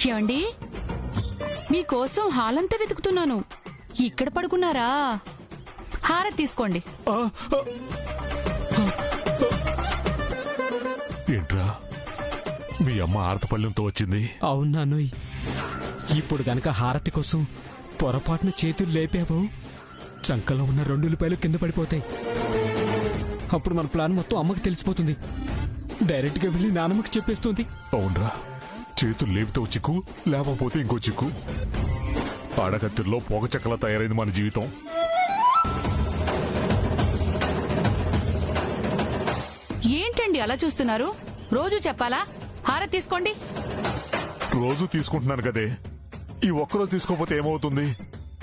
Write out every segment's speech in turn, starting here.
ఏమండి, మీకోసం హాలంతా వెతుకుతున్నాను. ఇక్కడ పడుకున్నారా? హారతి తీసుకోండి. ఏంట్రా, మీ అమ్మ ఆరతపళ్ళెంతో వచ్చింది? అవునానోయ్, ఇప్పుడు గనక హారతి కోసం పొరపాటున చేతులు లేపావు, చంకలో ఉన్న 2 రూపాయలు కింద పడిపోతాయి. అప్పుడు మన ప్లాన్ మొత్తం అమ్మకి తెలిసిపోతుంది. డైరెక్ట్ గా వెళ్ళి నాన్నమ్మకి చెప్పేస్తుంది. అవునరా, చేతులు లేపితే చిక్కు, లేకపోతే ఇంకో చిక్కు. ఆడకత్తిలో పొగ చెక్కలా తయారైంది మన జీవితం. ఏంటండి అలా చూస్తున్నారు? రోజు చెప్పాలా? హారతి తీసుకోండి. రోజు తీసుకుంటున్నాను కదే, ఈ ఒక్కరోజు తీసుకోకపోతే ఏమవుతుంది?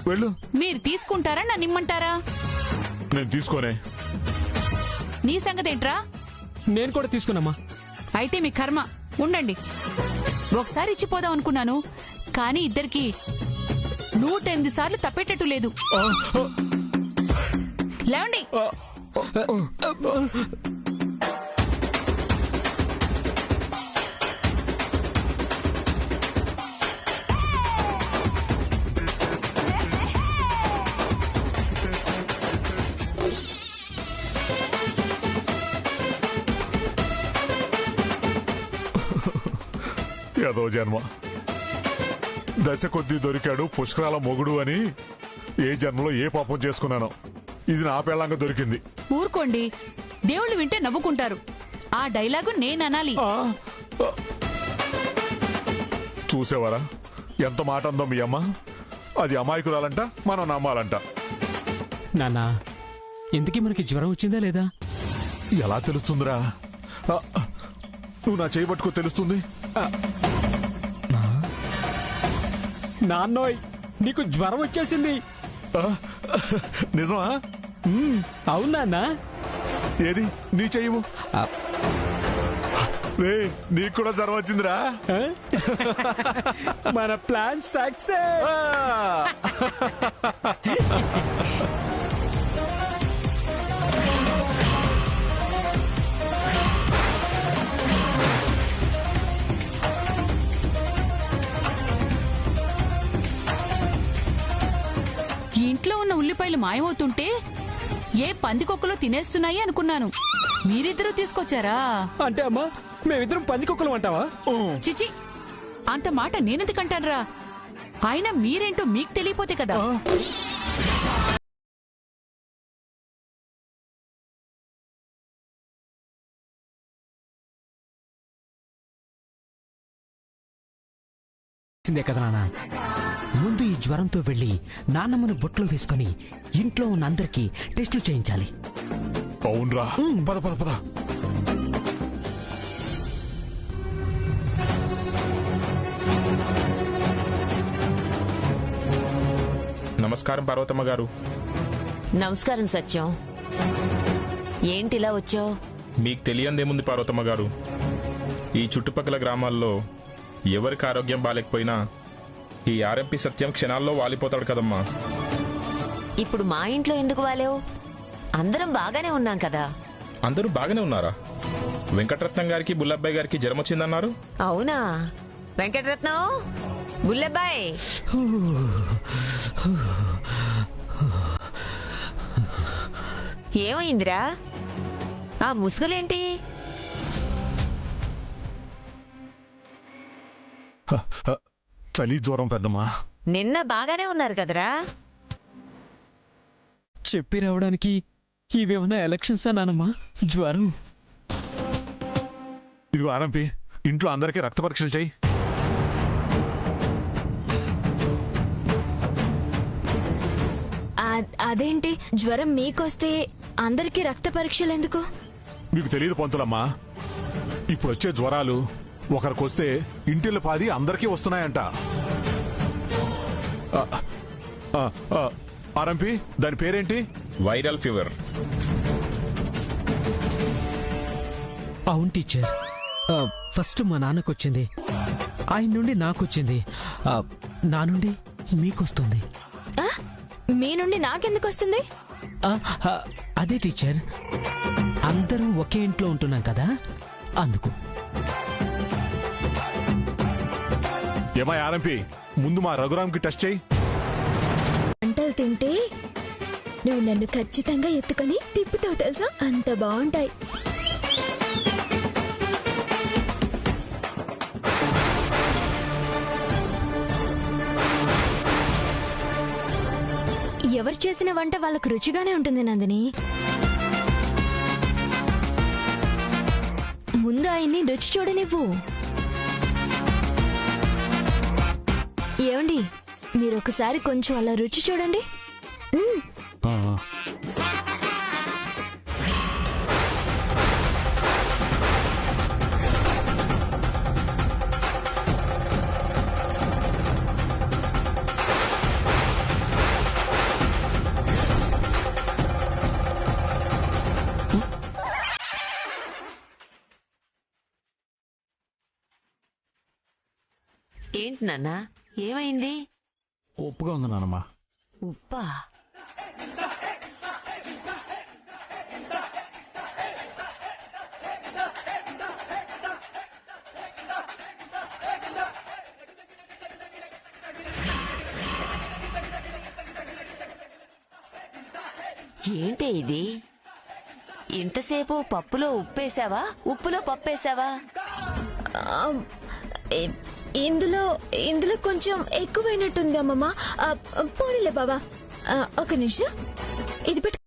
వెళ్ళు. మీరు తీసుకుంటారా, నన్ను ఇమ్మంటారా? నేను తీసుకోనే. నీ సంగతి ఏంట్రా? నేను కూడా తీసుకున్నామా. అయితే మీ కర్మ. ఉండండి, ఒకసారి ఇచ్చిపోదాం అనుకున్నాను, కానీ ఇద్దరికి 108 సార్లు తప్పేటట్టు లేదు. లేవండి. ఏదో జన్మ, దశ కొద్దీ దొరికాడు పుష్కరాల మొగుడు అని ఏ జన్మలో ఏ పాపం చేసుకున్నానో ఇది నా పెళ్ళంగా దొరికింది. ఊరుకోండి, దేవుళ్ళు వింటే నవ్వుకుంటారు. ఆ డైలాగు నేను అనాలి. చూసేవారా ఎంత మాట అందో మీ అమ్మ? అది అమాయకురాలంట, మనం నమ్మాలంట. నాన్నా, ఎందుకీ మనకి జ్వరం వచ్చిందా లేదా? ఎలా తెలుస్తుందిరా? నువ్వు నా చేయబట్టుకో తెలుస్తుంది. నాన్నోయ్, నీకు జ్వరం వచ్చేసింది. నిజమా? అవునా? ఏది నీ చెయ్యవు? రే, నీకు కూడా జ్వరం వచ్చిందిరా? మన ప్లాన్ సక్సెస్. ఇంట్లో ఉన్న ఉల్లిపాయలు మాయమవుతుంటే ఏ పందికొక్కలో తినేస్తున్నాయి అనుకున్నాను. మీరిద్దరూ తీసుకొచ్చారా? అంటే అమ్మా, మేమిద్దరం పందికొక్కలం అంటావా? చిచి, అంత మాట నేనెందుకంటానరా? అయినా మీరేంటో మీకు తెలియపోతే కదా. కదా నాన్న, ముందు ఈ జ్వరంతో వెళ్లి నాన్నమ్మను బొట్లో వేసుకుని ఇంట్లో ఉన్న అందరికీ టెస్టులు చేయించాలి. అవునరా, పద పద పద. నమస్కారం పార్వతమ్మ గారు. నమస్కారం సత్యం. ఏంటిలా వచ్చావు? మీకు తెలియందేముంది పార్వతమ్మ గారు, ఈ చుట్టుపక్కల గ్రామాల్లో ఎవరికి ఆరోగ్యం బాలేకపోయినా ఈ ఆర్ఎంపీ సత్యం క్షణాల్లో వాలిపోతాడు కదమ్మా. ఇప్పుడు మా ఇంట్లో ఎందుకు వాలేవు? అందరం బాగానే ఉన్నాం కదా. అందరూ బాగానే ఉన్నారా? వెంకటరత్నం గారికి బుల్లబ్బాయి గారికి జ్వరం వచ్చిందన్నారు. అవునా? వెంకటరత్నం, బుల్లబ్బాయ్, ఏమైందిరా? ఆ ముసుగులేంటి? చలి జ్వరం పెద్దమ్మా. నిన్న బాగానే ఉన్నారు కదరా? చెప్పి రావడానికి ఇవేమన్నా ఎలక్షన్సా నానమ్మా? జ్వరం. ఇదిగో ఆర్ఎంపీ, ఇంట్లో అందరికీ రక్త పరీక్షలు చెయ్యి. అదేంటి, జ్వరం మీకొస్తే అందరికీ రక్త పరీక్షలు ఎందుకు? మీకు తెలియదు పంతులమ్మా, ఇప్పుడు వచ్చే జ్వరాలు ఒకరికొస్తే ఇంటిలో పాది అందరికీ వస్తున్నాయంట. ఆర్ఎంపీ, దాని పేరేంటి? Viral fever. అవును టీచర్, ఫస్ట్ మా నాన్నకొచ్చింది, ఆయన నుండి నాకొచ్చింది, నా నుండి మీకొస్తుంది. మీ నుండి నాకెందుకు వస్తుంది? అదే టీచర్, అందరూ ఒకే ఇంట్లో ఉంటున్నాం కదా, అందుకు. ఏమా ఆర్ఎంపీ, ముందు మా రఘురామ్కి టెస్ట్ చేయి. వంటలు తింటే నువ్వు నన్ను ఖచ్చితంగా ఎత్తుకొని తిప్పుతావు తెలుసా, అంత బాగుంటాయి. ఎవరు చేసిన వంట వాళ్ళకు రుచిగానే ఉంటుంది నందిని. ముందు ఆయన్ని రుచి చూడనివ్వు. ఏమండి, మీరు ఒకసారి కొంచెం అలా రుచి చూడండి. ఏంటి నాన్న, ఏమైంది? ఉప్పుగా ఉంది నానమ్మా. ఉప్పా? ఏంటి ఇది? ఇంతసేపు పప్పులో ఉప్పేసావా, ఉప్పులో పప్పేసావా? ఇందులో కొంచెం ఎక్కువైనట్టుంది అమ్మమ్మ. పోనీలే బాబా, ఒక నిమిషం ఇది పెట్టు.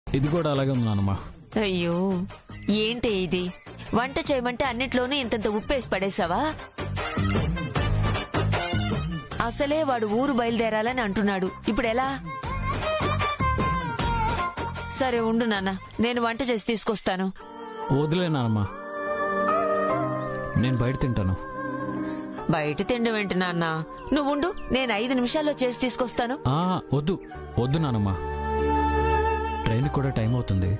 ఇది కూడా అలాగే ఉంది నానమ్మా. అయ్యో, ఏంటి ఇది? వంట చేయమంటే అన్నిట్లోనూ ఇంతంత ఉప్పేసి పడేసావా? అసలే వాడు ఊరు బయలుదేరాలని అంటున్నాడు, ఇప్పుడెలా? సరే ఉండు నాన్న, నేను వంట చేసి తీసుకొస్తాను. వదిలే నానమ్మా, నేను బయట తింటాను. బయట తిండం ఏంటి నాన్న? నువ్వుండు, నేను 5 నిమిషాల్లో చేసి తీసుకొస్తాను. వద్దు వద్దు నానమ్మా, ట్రైన్ కూడా టైం అవుతుంది.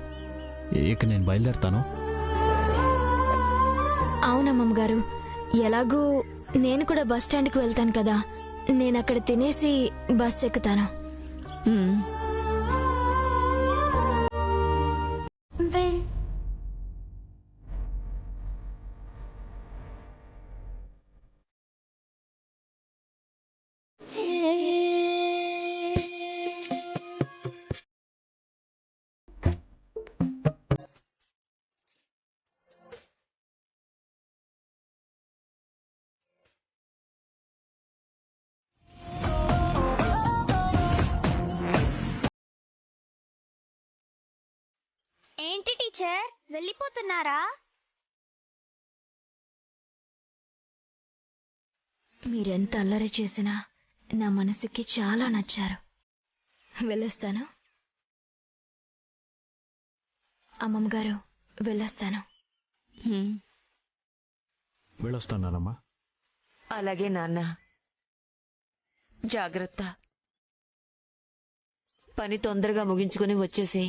ఇక నేను బయలుదేరుతాను. అవునమ్మమ్మ గారు, ఎలాగూ నేను కూడా బస్ స్టాండ్కి వెళ్తాను కదా, నేను అక్కడ తినేసి బస్ ఎక్కుతాను. ఏంటి టీచర్, వెళ్ళిపోతున్నారా? మీరెంత అల్లరి చేసినా నా మనసుకి చాలా నచ్చారు. వెళ్ళొస్తాను అమ్మమ్మ గారు, వెళ్ళొస్తాను. వెళ్ళొస్తాను నానమ్మా. అలాగే నాన్న, జాగ్రత్త. పని తొందరగా ముగించుకుని వచ్చేసి.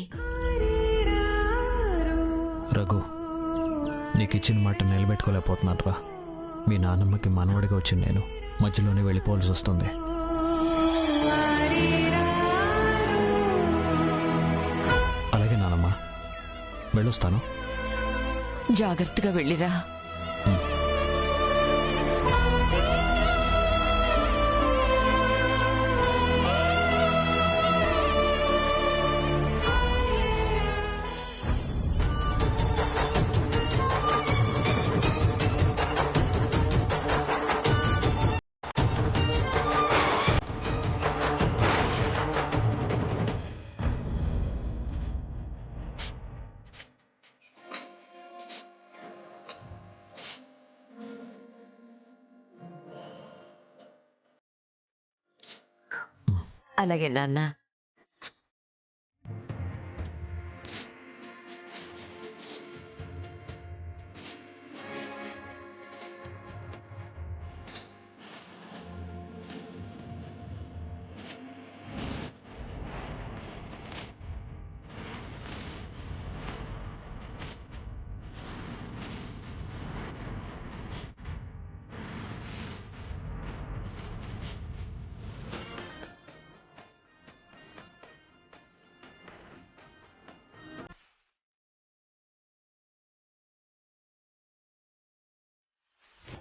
రఘు, నీకు ఇచ్చిన మాట నిలబెట్టుకోలేకపోతున్నాను రా. మీ నాన్నమ్మకి మనవడిగా వచ్చిన నేను మధ్యలోనే వెళ్ళిపోవాల్సి వస్తుంది. అలాగే నానమ్మా, వెళ్ళొస్తాను. జాగ్రత్తగా వెళ్ళిరా. అలాగే నాన్న.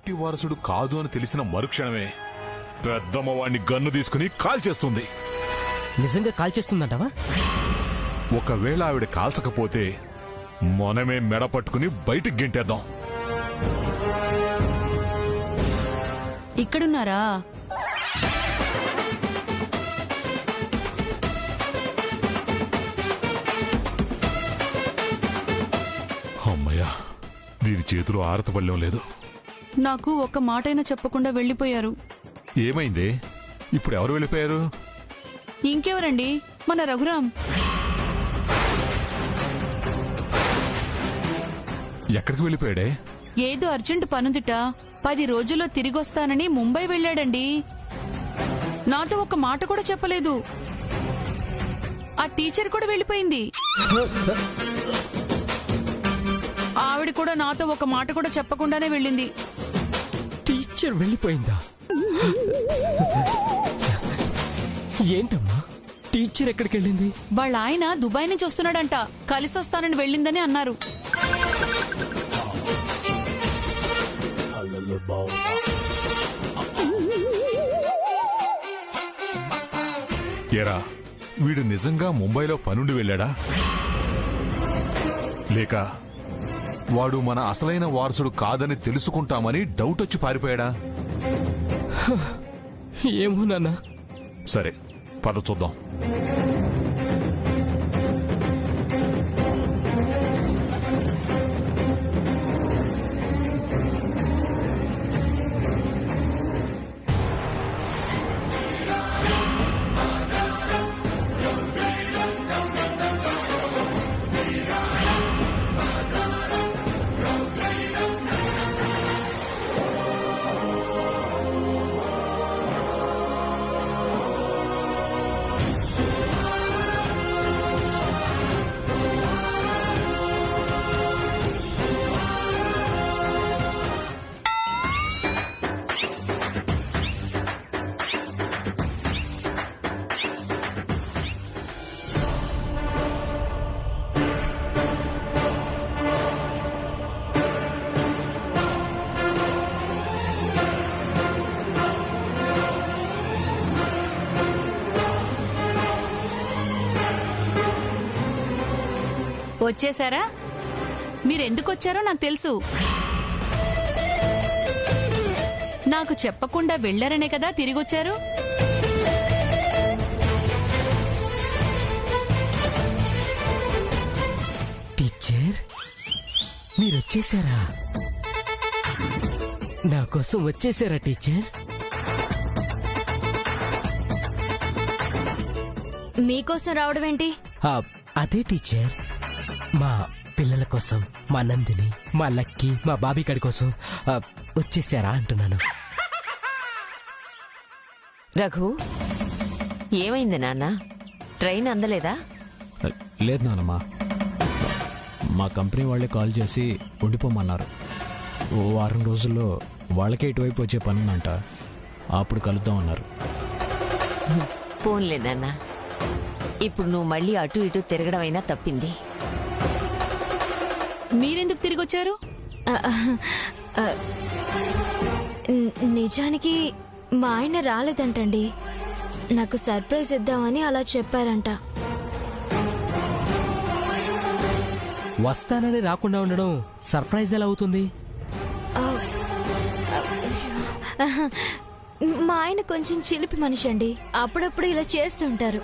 పార్టీ వారసుడు కాదు అని తెలిసిన మరుక్షణమే పెద్దమ్మ వాడిని గన్ను తీసుకుని కాల్చేస్తుంది. నిజంగా కాల్ చేస్తుందంటావా? ఒకవేళ ఆవిడ కాల్చకపోతే మనమే మెడ పట్టుకుని బయటికి గెంటేద్దాం. ఇక్కడున్నారా? అమ్మయ్యా, దీని చేతిలో ఆరతపల్లెం లేదు. నాకు ఒక్క మాటైనా చెప్పకుండా వెళ్ళిపోయారు. ఏమైంది? ఇప్పుడు ఎవరు వెళ్ళిపోయారు? ఇంకెవరండి, మన రఘురాం. ఎక్కడికి వెళ్ళిపోయాడే? ఏదో అర్జెంట్ పనుందిట, 10 రోజుల్లో తిరిగొస్తానని ముంబై వెళ్ళాడండి. నాతో ఒక మాట కూడా చెప్పలేదు. ఆ టీచర్ కూడా వెళ్ళిపోయింది. ఆవిడ కూడా నాతో ఒక మాట కూడా చెప్పకుండానే వెళ్ళింది. టీచర్ వెళ్ళిపోయిందా? ఏంటమ్మా, టీచర్ ఎక్కడికి వెళ్ళింది? వాళ్ళ ఆయన దుబాయ్ నుంచి వస్తున్నాడంట, కలిసి వస్తానని వెళ్ళిందని అన్నారు. ఏరా, వీడు నిజంగా ముంబైలో పనుండి వెళ్ళాడా? లేక వాడు మన అసలైన వారసుడు కాదని తెలుసుకుంటామని డౌట్ వచ్చి పారిపోయాడా? ఏమో నాన్న. సరే, పద చూద్దాం. వచ్చేసారా? మీరెందుకొచ్చారో నాకు తెలుసు. నాకు చెప్పకుండా వెళ్లారనే కదా తిరిగొచ్చారు. టీచర్, మీరొచ్చేసారా? నా కోసం వచ్చేసారా టీచర్? మీకోసం రావడం ఏంటి? అదే టీచర్, మా పిల్లల కోసం, మా నందిని, మా లక్కీ, మా బాబీ గడి కోసం వచ్చేసారా అంటున్నాను. రఘు, ఏమైంది నాన్న? ట్రైన్ అందలేదా? లేదు నానమ్మా, మా కంపెనీ వాళ్ళే కాల్ చేసి ఉండిపోమన్నారు. ఓ వారం రోజుల్లో వాళ్ళకే ఇటువైపు వచ్చే పనుందంట, అప్పుడు కలుద్దాం అన్నారు. పోన్లే నాన్న, ఇప్పుడు నువ్వు మళ్ళీ అటు ఇటు తిరగడం అయినా తప్పింది. మీరెందుకు తిరిగొచ్చారు? నిజానికి మా ఆయన రాలేదంటండి. నాకు సర్ప్రైజ్ ఇద్దామని అలా చెప్పారంట. వస్తానని రాకుండా ఉండడం సర్ప్రైజ్ ఎలా అవుతుంది? మా ఆయన కొంచెం చిలిపి మనిషి అండి, అప్పుడప్పుడు ఇలా చేస్తుంటారు.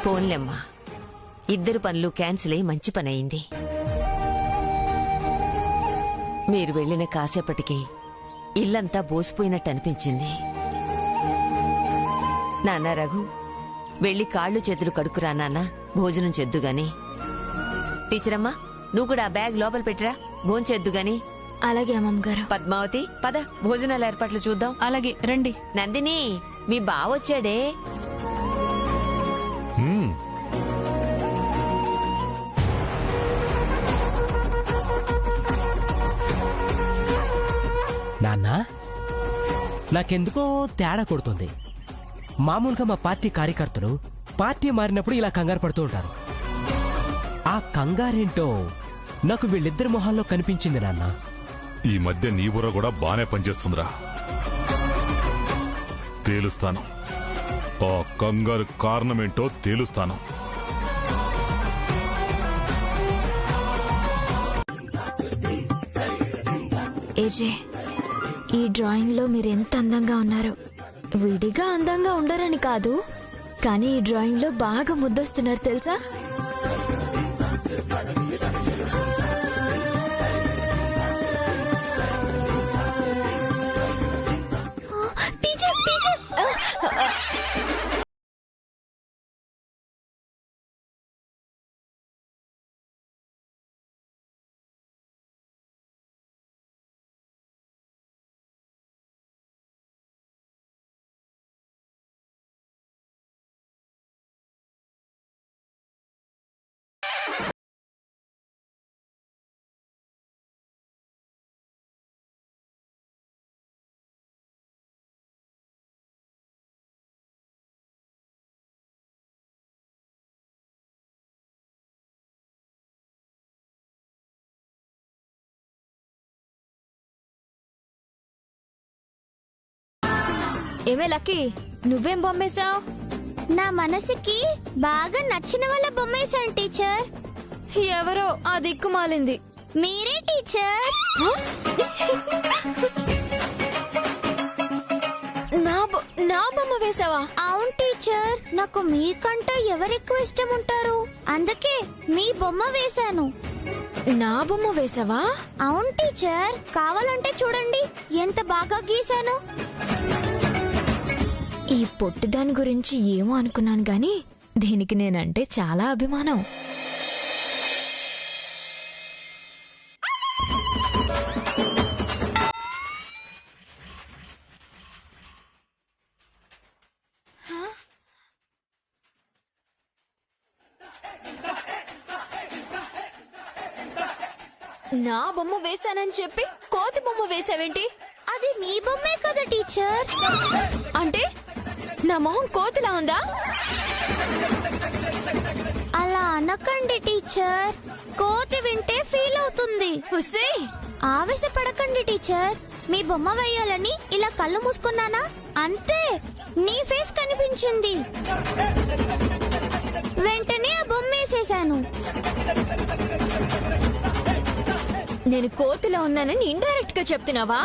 పోన్లేమ్మా, ఇద్దరు పనులు క్యాన్సిల్ అయి మంచి పని అయింది. మీరు వెళ్లిన కాసేపటికి ఇల్లంతా బోసిపోయినట్టు అనిపించింది. నాన్న రఘు, వెళ్లి కాళ్ళు చేతులు కడుక్కురా నాన్న, భోజనం చేద్దుగాని. టీచరమ్మా, నువ్వు కూడా ఆ బ్యాగ్ లోపల పెట్టిరా, భోంచేద్దుగాని. అలాగే అమ్మగారు. పద్మావతి, పద భోజనాల ఏర్పాట్లు చూద్దాం. అలాగే రండి. నందిని, మీ బావొచ్చాడే. నాన్న, నాకెందుకో తేడా కొడుతుంది. మామూలుగా మా పార్టీ కార్యకర్తలు పార్టీ మారినప్పుడు ఇలా కంగారు పడుతూ ఉంటారు. ఆ కంగారేంటో నాకు వీళ్ళిద్దరి మొహాల్లో కనిపించింది నాన్న. ఈ మధ్య నీ బుర్ర కూడా బానే పనిచేస్తుందిరా. తేలుస్తాను, ఆ కంగారు కారణమేంటో తేలుస్తాను. ఏజే, ఈ డ్రాయింగ్ లో మీరెంత అందంగా ఉన్నారు. విడిగా అందంగా ఉండరని కాదు, కానీ ఈ డ్రాయింగ్ లో బాగా ముద్దొస్తున్నారు తెలుసా. టీచర్ టీచర్ ఏమే లక్కీ, నువ్వేం బొమ్మేశావు? నా మనసుకి బాగా నచ్చిన వాళ్ళ బొమ్మేశాను టీచర్. ఎవరో ఆ దిక్కుమాలింది. మీరే టీచర్. నా బొమ్మ వేసావా? అవును టీచర్, నాకు మీకంటే ఎవరెక్కువ ఇష్టం ఉంటారు, అందుకే మీ బొమ్మ వేశాను. నా బొమ్మ వేసావా? అవును టీచర్, కావాలంటే చూడండి ఎంత బాగా గీశాను. ఈ పొట్టిదాని గురించి ఏమో అనుకున్నాను గాని దీనికి నేనంటే చాలా అభిమానం. నా బొమ్మ వేశానని చెప్పి కోతి బొమ్మ వేసావేంటి? అది మీ బొమ్మే కదా టీచర్. అంటే నా మొహం కోతిలా ఉందా? అలా అనకండి టీచర్, కోతి వింటే ఫీల్ అవుతుంది. హుస్సే, ఆవేశపడకండి టీచర్, మీ బొమ్మ వేయాలని ఇలా కళ్ళు మూసుకున్నానా, అంతే నీ ఫేస్ కనిపించింది, వెంటనే ఆ బొమ్మ వేసేశాను. నేను కోతిలా ఉన్నానని ఇండైరెక్ట్ గా చెప్తున్నావా?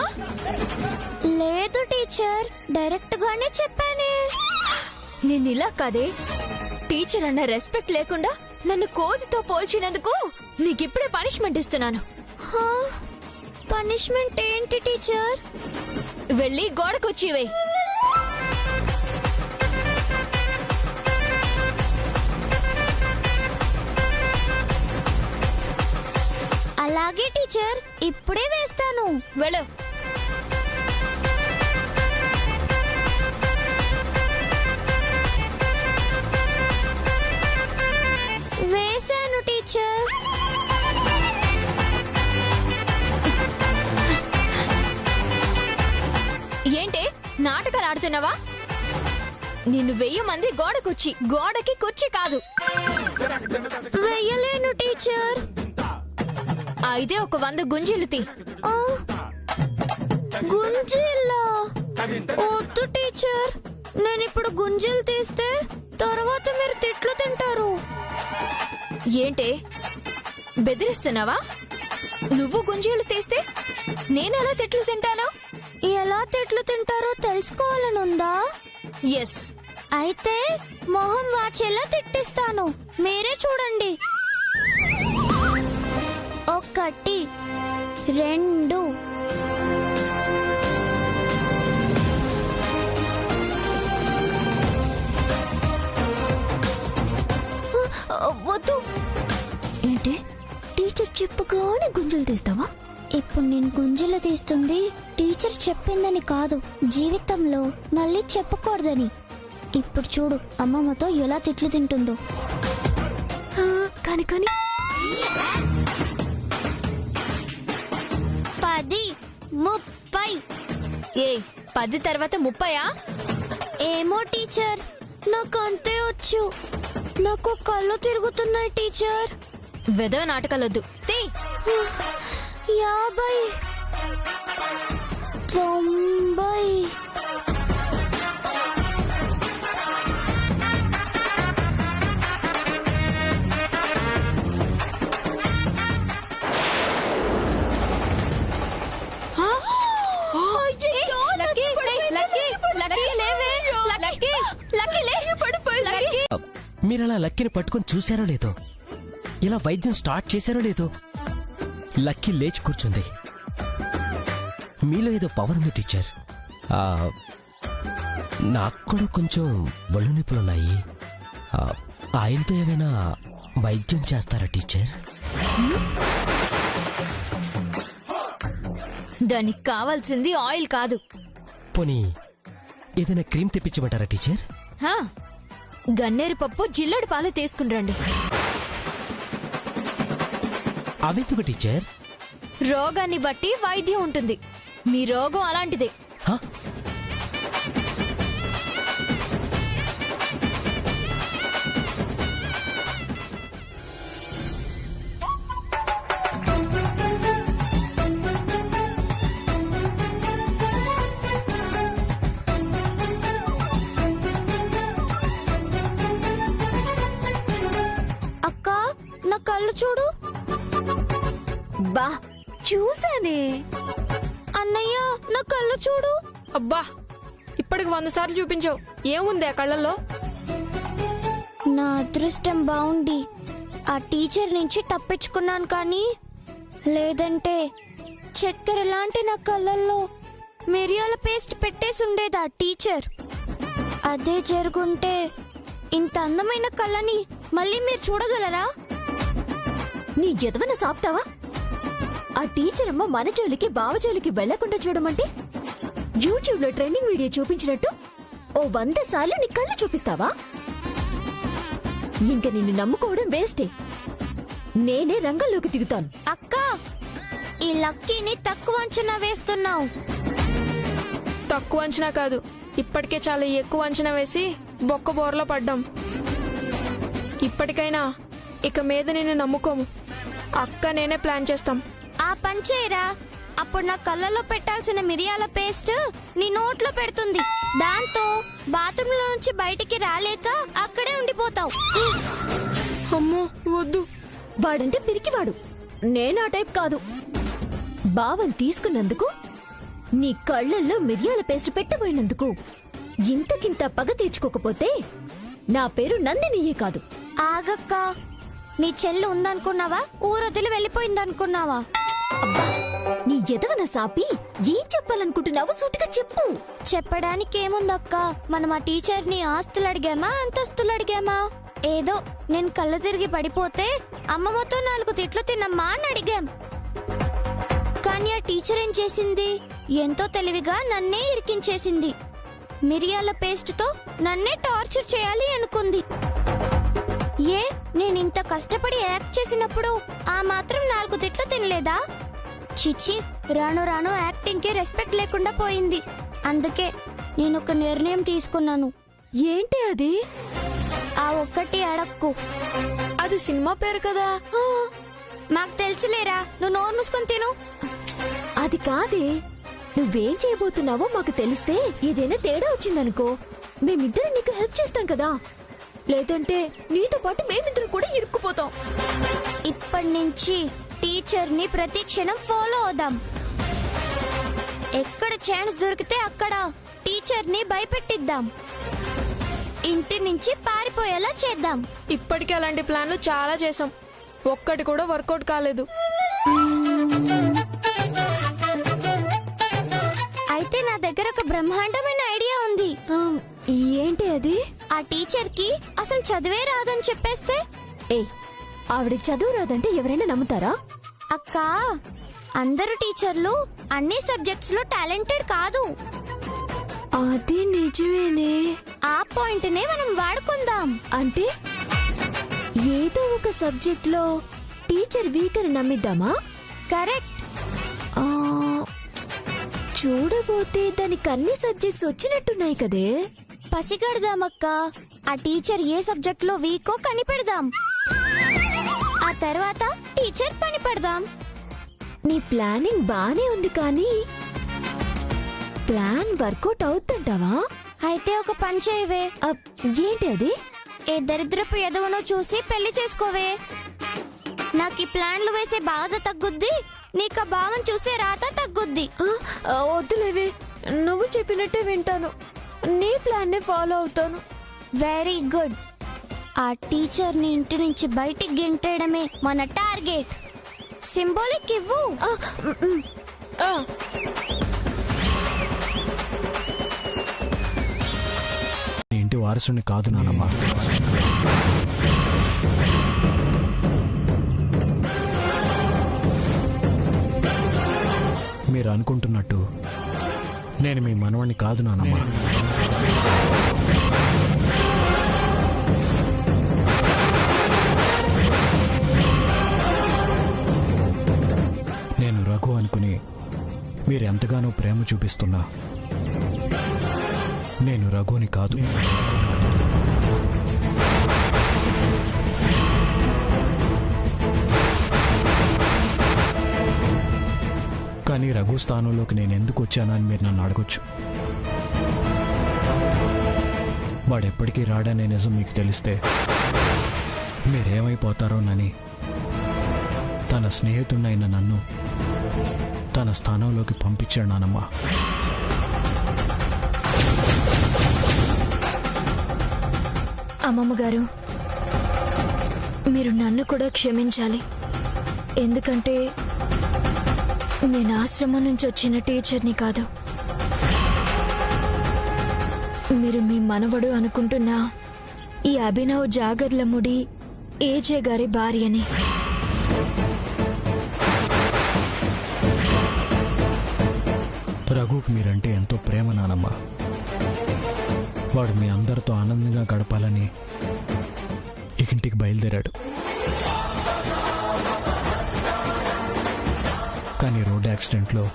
లేదు టీచర్, డైరెక్ట్ గానే చెప్పానే. నేను ఇలా కాదే, టీచర్ అన్న రెస్పెక్ట్ లేకుండా నన్ను కోతితో పోల్చినందుకు నీకిప్పుడే పనిష్మెంట్ ఇస్తున్నాను. పనిష్మెంట్ ఏంటి టీచర్? వెళ్ళి గోడకొచ్చివే. అలాగే టీచర్, ఇప్పుడే వేస్తాను. వెళ్ళు. వేశాను టీచర్. ఏంటి నాటకాలు ఆడుతున్నావా? నిన్ను 1000 మంది గోడకొచ్చి, గోడకి కుర్చీ కాదు. వేయలేను టీచర్. అయితే ఒక 100 గుంజీలు తీ. గుంజీలా? వద్దు టీచర్, నేనిప్పుడు గుంజీలు తీస్తే తర్వాత మీరు తిట్లు తింటారు. ఏంటే బెదిరిస్తున్నావా? నువ్వు గుంజీలు తీస్తే నేనెలా తిట్లు తింటాను? ఎలా తిట్లు తింటారో తెలుసుకోవాలనుందా? ఎస్. అయితే మొహం వాచేలా తిట్టిస్తాను, మీరే చూడండి. 1 2 వద్దు. ఏంటి టీచర్ చెప్పగానే గుంజలు తీస్తావా? ఇప్పుడు నేను గుంజలు తీస్తుంది టీచర్ చెప్పిందని కాదు, జీవితంలో మళ్ళీ చెప్పకూడదని. ఇప్పుడు చూడు అమ్మమ్మతో ఎలా తిట్లు తింటుందో. కాని 10 30. ఏ 10 తర్వాత 30? ఏమో టీచర్, నాకు అంతే వచ్చు. నాకు కళ్ళు తిరుగుతున్నాయి టీచర్. వెదవ నాటకాలొద్దు తీ 50 90 మీరలా లక్కీని పట్టుకొని చూశారో లేదో, ఇలా వైద్యం స్టార్ట్ చేశారో లేదో, లక్కీ లేచి కూర్చుంది. మీలో ఏదో పవర్ ఉంది టీచర్. నాకు కూడా కొంచెం ఒళ్ళు నొప్పులున్నాయి. ఆయిల్తో ఏమైనా వైద్యం చేస్తారా టీచర్? దానికి కావాల్సింది ఆయిల్ కాదు. పోనీ ఏదైనా క్రీమ్ తెప్పించమంటారా టీచర్? హా, గన్నేరు పప్పు జిల్లడి పాలు తీసుకుని అవెందుకు టీచర్? రోగాన్ని బట్టి వైద్యం ఉంటుంది. మీ రోగం అలాంటిదే. హా? అక్క నా కళ్ళు చూడు. బా చూసానే. అన్నయ్య నా కళ్ళు చూడు. అబ్బా, ఇప్పటికి 100 సార్లు చూపించావు. ఏముంది ఆ కళ్ళల్లో? నా అదృష్టం బాగుండి ఆ టీచర్ నుంచి తప్పించుకున్నాను, కానీ లేదంటే చక్కెర లాంటి నా కళ్ళల్లో మిరియాల పేస్ట్ పెట్టేసి ఉండేది ఆ టీచర్. అదే జరుగుంటే ఇంత అందమైన కళ్ళని మళ్ళీ మీరు చూడగలరా? నీ ఎదవన సాప్తావా? ఆ టీచర్ అమ్మ మన జోలికి బావ జోలికి వెళ్లకుండా చూడమంటే యూట్యూబ్ లో ట్రెండింగ్ వీడియో చూపించినట్టు ఓ 100 సార్లు నీ కళ్ళు చూపిస్తావా? ఇంక నిన్ను నమ్ముకోవడం వేస్టే. నేనే రంగంలోకి దిగుతాను. అక్క, ఈ లక్కీని తక్కువ అంచనా వేస్తున్నావు. తక్కువ అంచనా కాదు, ఇప్పటికే చాలా ఎక్కువ అంచనా వేసి బొక్క బోర్లో పడ్డాం. ఇప్పటికైనా ఇక మీద నిన్ను నమ్ముకోము. అక్క నేనే ప్లాన్ చేస్తాం. ఆ పని చేయరా, అప్పుడు నా కళ్ళలో పెట్టాల్సిన మిరియాల పేస్ట్ నీ నోట్లో పెడుతుంది. దాంతో బాత్రూమ్ లో నుంచి బయటికి రాలేక అక్కడే ఉండిపోతావు. అమ్మో వద్దు. వాడంటే పిరికివాడు. నేనా టైప్ కాదు. బావని తీసుకున్నందుకు, నీ కళ్ళల్లో మిరియాల పేస్ట్ పెట్టబోయినందుకు ఇంతకింత పగ తీర్చుకోకపోతే నా పేరు నందినియే కాదు. ఆగక్క, నీ చెల్లి ఉందనుకున్నావా? ఊరొదిలి వెళ్ళిపోయిందనుకున్నావా? నీ ఎదవన సాపి ఏం చెప్పాలనుకుంటున్నావో సూటిగా చెప్పు. చెప్పడానికి ఏముందక్క, మనం ఆ టీచర్ ని ఆస్తులు అడిగామా అంతస్తులు అడిగామా? ఏదో నేను కళ్ళు తిరిగి పడిపోతే అమ్మమ్మతో 4 తిట్లు తిన్నమ్మా అని అడిగాం. కానీ ఆ టీచర్ ఏం చేసింది? ఎంతో తెలివిగా నన్నే ఇరికించేసింది. మిరియాల పేస్ట్ తో నన్నే టార్చర్ చేయాలి అనుకుంది. ఏ, నేనింత కష్టపడి యాక్ట్ చేసినప్పుడు ఆ మాత్రం 4 తిట్లు తినలేదా? చిచ్చి, రాను రాను యాక్టింగ్ కి రెస్పెక్ట్ లేకుండా పోయింది. అందుకే నేను ఒక నిర్ణయం తీసుకున్నాను. ఏంటి అది? ఆ ఒక్కటి అడక్కు. అది సినిమా పేరు కదా. మాకు తెలుసులేరా, నువ్వు నోరు మూసుకొని తిను. అది కాదే. నువ్వేం చేయబోతున్నావో మాకు తెలిస్తే ఏదైనా తేడా వచ్చిందనుకో, మేమిద్దరం నీకు హెల్ప్ చేస్తాం కదా. లేదంటే నీతో పాటు మేమిద్దరం కూడా ఇరుక్కుపోతాం. ఇప్పటి నుంచి టీచర్ ని ప్రతి క్షణం ఫాలో అవుదాం. ఎక్కడ ఛాన్స్ దొరికితే అక్కడ టీచర్ ని భయపెట్టిద్దాం. ఇంటి నుంచి పారిపోయేలా చేద్దాం. ఇప్పటికే అలాంటి ప్లాన్లు చాలా చేసాం, ఒక్కటి కూడా వర్కౌట్ కాలేదు. అయితే నా దగ్గర ఒక బ్రహ్మాండమైన ఐడియా ఉంది. ఏంటి అది? ఆ టీచర్ కి అసలు చదివే రాదని చెప్పేస్తే? ఏ, ఆవిడకి చదువు రాదంటే ఎవరైనా నమ్ముతారా? అక్క, అందరు టీచర్లు అన్ని సబ్జెక్ట్స్ లో టాలెంటెడ్ కాదు. అది నిజమేనే. ఆ పాయింట్ నే మనం వాడుకుందాం. అంటే ఏదో ఒక సబ్జెక్ట్ లో టీచర్ వీక్ అని నమ్మిద్దామా? కరెక్ట్. చూడబోతే దానికి అన్ని సబ్జెక్ట్స్ వచ్చినట్టున్నాయి కదే. పసిగడదామక్క. ఆ టీచర్ ఏ సబ్జెక్ట్ లో వీకో కనిపెడదాం. ఆ తర్వాత టీచర్ పని పడదాం. నీ ప్లానింగ్ బానే ఉంది కానీ ప్లాన్ వర్కౌట్ అవుతుంటావా? అయితే ఒక పని చేయవే. ఏంటి అది? ఏ దరిద్రపు ఎదవనో చూసి పెళ్లి చేసుకోవే. నాకు ఈ ప్లాన్లు వేసే బాధ తగ్గుద్ది, నీకు ఆ భావం చూసే రాత తగ్గుద్ది. వద్దులేవే, నువ్వు చెప్పినట్టే వింటాను. నీ ప్లాన్ నే ఫాలో అవుతాను. Very good. ఆ టీచర్ ని ఇంటి నుంచి బయటికి గెంటేయడమే మన టార్గెట్. సింబాలిక్ ఇవ్వు. ఇంటి వారసుని కాదు నానమ్మ. మీరు అనుకుంటున్నట్టు నేను మీ మనవణ్ణి కాదు నానమ్మ. నేను రఘు అనుకుని మీరు ఎంతగానో ప్రేమ చూపిస్తున్నా నేను రఘుని కాదు. కానీ రఘు స్థానంలోకి నేను ఎందుకు వచ్చానని మీరు నన్ను అడగొచ్చు. వాడెప్పటికీ రాడనే నిజం మీకు తెలిస్తే మీరేమైపోతారోనని తన స్నేహితుడైన నన్ను తన స్థానంలోకి పంపించాడు నానమ్మ. అమ్మమ్మ గారు, మీరు నన్ను కూడా క్షమించాలి. ఎందుకంటే నేను ఆశ్రమం నుంచి వచ్చిన టీచర్ని కాదు. మీరు మీ మనవడు అనుకుంటున్న ఈ అభినవ్ జాగర్లముడి ఏజే గారి భార్యని. రఘుకు మీరంటే ఎంతో ప్రేమ నానమ్మ. వాడు మీ అందరితో ఆనందంగా గడపాలని ఇంటికి బయలుదేరాడు. కానీ రోడ్ యాక్సిడెంట్లో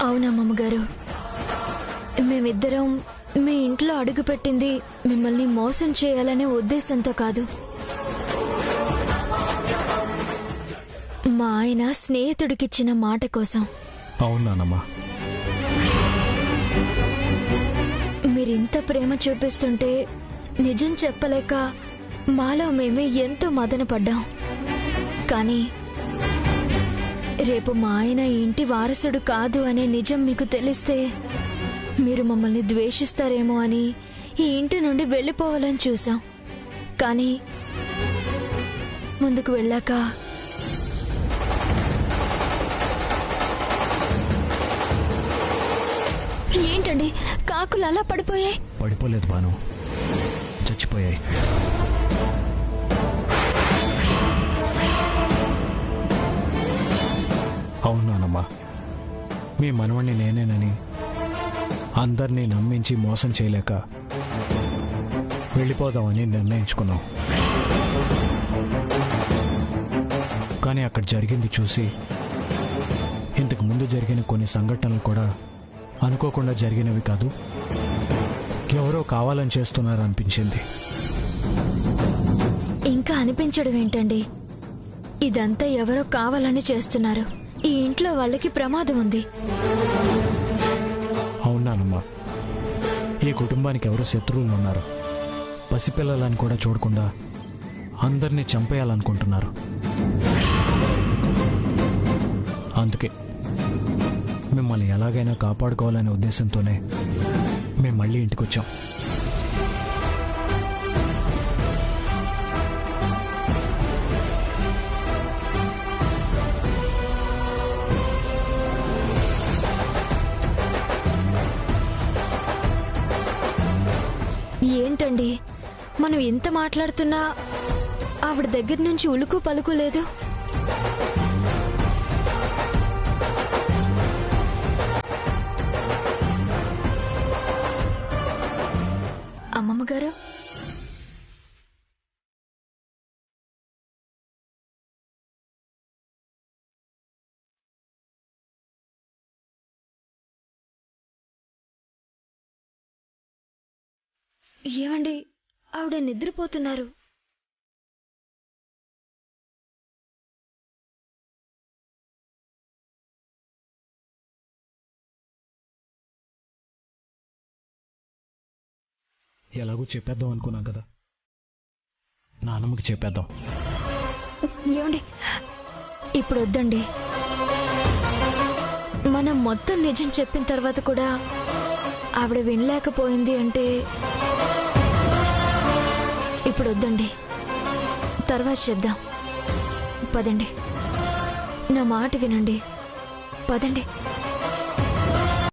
అవునమ్మమ్మ గారు, మేమిద్దరం మీ ఇంట్లో అడుగుపెట్టింది మిమ్మల్ని మోసం చేయాలనే ఉద్దేశంతో కాదు. మా ఆయన స్నేహితుడికిచ్చిన మాట కోసం. అవునానమ్మా. మీరింత ప్రేమ చూపిస్తుంటే నిజం చెప్పలేక మాలో మేమే ఎంతో మదన పడ్డాం. కానీ రేపు మా ఆయన ఇంటి వారసుడు కాదు అనే నిజం మీకు తెలిస్తే మీరు మమ్మల్ని ద్వేషిస్తారేమో అని ఈ ఇంటి నుండి వెళ్ళిపోవాలని చూసాం. కానీ ముందుకు వెళ్ళాక ఏంటండి కాకులు అలా పడిపోయాయి? పడిపోలేదు బాను, చచ్చిపోయాయి. అవునానమ్మా, మీ మనవణ్ణి నేనేనని అందరినీ నమ్మించి మోసం చేయలేక వెళ్ళిపోదామని నిర్ణయించుకున్నాం. కానీ అక్కడ జరిగింది చూసి ఇంతకు ముందు జరిగిన కొన్ని సంఘటనలు కూడా అనుకోకుండా జరిగినవి కాదు, ఎవరో కావాలని చేస్తున్నారు అనిపించింది. ఇంకా అనిపించడం ఏంటండి? ఇదంతా ఎవరో కావాలని చేస్తున్నారు. ఈ ఇంట్లో వాళ్ళకి ప్రమాదం ఉంది. అవునానమ్మా, ఈ కుటుంబానికి ఎవరో శత్రువులు ఉన్నారు. పసిపిల్లలని కూడా చూడకుండా అందరినీ చంపేయాలనుకుంటున్నారు. అందుకే మిమ్మల్ని ఎలాగైనా కాపాడుకోవాలనే ఉద్దేశంతోనే మేము మళ్ళీ ఇంటికి వచ్చాం. ఏంటండి, మనం ఎంత మాట్లాడుతున్నా ఆవిడ దగ్గర నుంచి ఉలుకు పలుకు లేదు. అమ్మమ్మ గారు ఏమండి ఆవిడ నిద్రపోతున్నారు. ఎలాగో చెప్పేద్దాం అనుకున్నాం కదా, నాన్నమ్మకి చెప్పేద్దాం. ఏమండి ఇప్పుడు వద్దండి. మనం మొత్తం నిజం చెప్పిన తర్వాత కూడా ఆవిడ వినలేకపోయింది అంటే ఇప్పుడు వద్దండి, తర్వాత చెప్దాం. పదండి, నా మాట వినండి, పదండి.